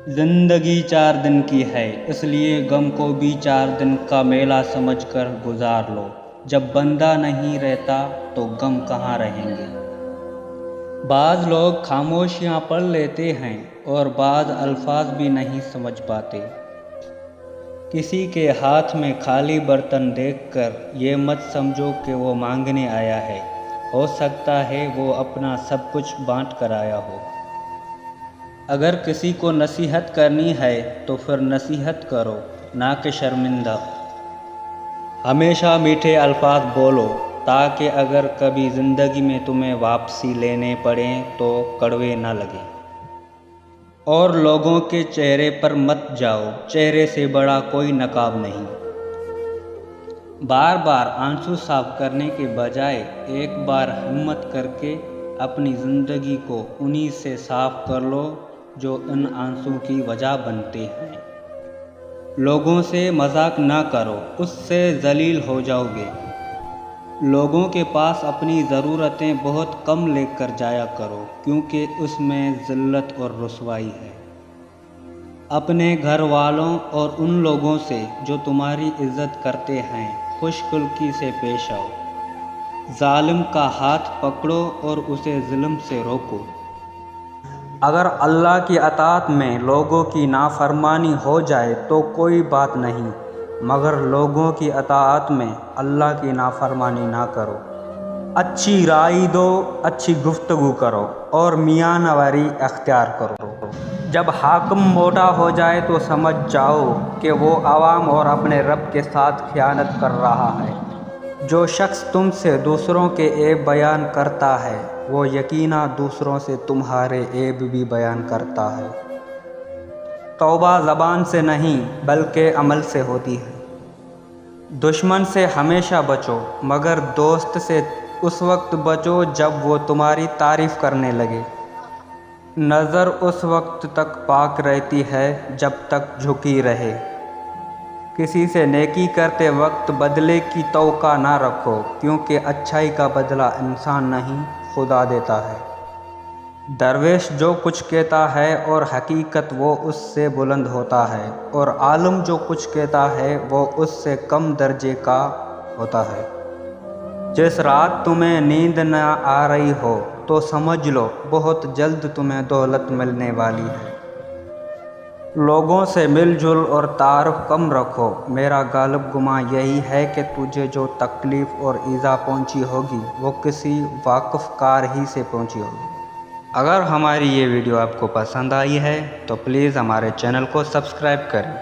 زندگی 4 دن کی ہے، اس لیے غم کو بھی 4 دن کا میلہ سمجھ کر گزار لو۔ جب بندہ نہیں رہتا تو غم کہاں رہیں گے؟ بعض لوگ خاموشیاں پڑھ لیتے ہیں اور بعض الفاظ بھی نہیں سمجھ پاتے۔ کسی کے ہاتھ میں خالی برتن دیکھ کر یہ مت سمجھو کہ وہ مانگنے آیا ہے، ہو سکتا ہے وہ اپنا سب کچھ بانٹ کر آیا ہو۔ اگر کسی کو نصیحت کرنی ہے تو پھر نصیحت کرو، نہ کہ شرمندہ۔ ہمیشہ میٹھے الفاظ بولو تاکہ اگر کبھی زندگی میں تمہیں واپسی لینے پڑیں تو کڑوے نہ لگیں۔ اور لوگوں کے چہرے پر مت جاؤ، چہرے سے بڑا کوئی نقاب نہیں۔ بار بار آنسو صاف کرنے کے بجائے ایک بار ہمت کر کے اپنی زندگی کو انہی سے صاف کر لو جو ان آنسو کی وجہ بنتے ہیں۔ لوگوں سے مذاق نہ کرو، اس سے ذلیل ہو جاؤ گے۔ لوگوں کے پاس اپنی ضرورتیں بہت کم لے کر جایا کرو، کیونکہ اس میں ذلت اور رسوائی ہے۔ اپنے گھر والوں اور ان لوگوں سے جو تمہاری عزت کرتے ہیں خوش خلقی سے پیش آؤ۔ ظالم کا ہاتھ پکڑو اور اسے ظلم سے روکو۔ اگر اللہ کی اطاعت میں لوگوں کی نافرمانی ہو جائے تو کوئی بات نہیں، مگر لوگوں کی اطاعت میں اللہ کی نافرمانی نہ کرو۔ اچھی رائے دو، اچھی گفتگو کرو اور میاں نوری اختیار کرو۔ جب حاکم موٹا ہو جائے تو سمجھ جاؤ کہ وہ عوام اور اپنے رب کے ساتھ خیانت کر رہا ہے۔ جو شخص تم سے دوسروں کے عیب بیان کرتا ہے وہ یقیناً دوسروں سے تمہارے عیب بھی بیان کرتا ہے۔ توبہ زبان سے نہیں بلکہ عمل سے ہوتی ہے۔ دشمن سے ہمیشہ بچو، مگر دوست سے اس وقت بچو جب وہ تمہاری تعریف کرنے لگے۔ نظر اس وقت تک پاک رہتی ہے جب تک جھکی رہے۔ کسی سے نیکی کرتے وقت بدلے کی توقع نہ رکھو، کیونکہ اچھائی کا بدلہ انسان نہیں خدا دیتا ہے۔ درویش جو کچھ کہتا ہے اور حقیقت وہ اس سے بلند ہوتا ہے، اور عالم جو کچھ کہتا ہے وہ اس سے کم درجے کا ہوتا ہے۔ جس رات تمہیں نیند نہ آ رہی ہو تو سمجھ لو بہت جلد تمہیں دولت ملنے والی ہے۔ لوگوں سے مل جل اور تعارف کم رکھو۔ میرا غالب گمان یہی ہے کہ تجھے جو تکلیف اور ایذا پہنچی ہوگی وہ کسی واقف کار ہی سے پہنچی ہوگی۔ اگر ہماری یہ ویڈیو آپ کو پسند آئی ہے تو پلیز ہمارے چینل کو سبسکرائب کریں۔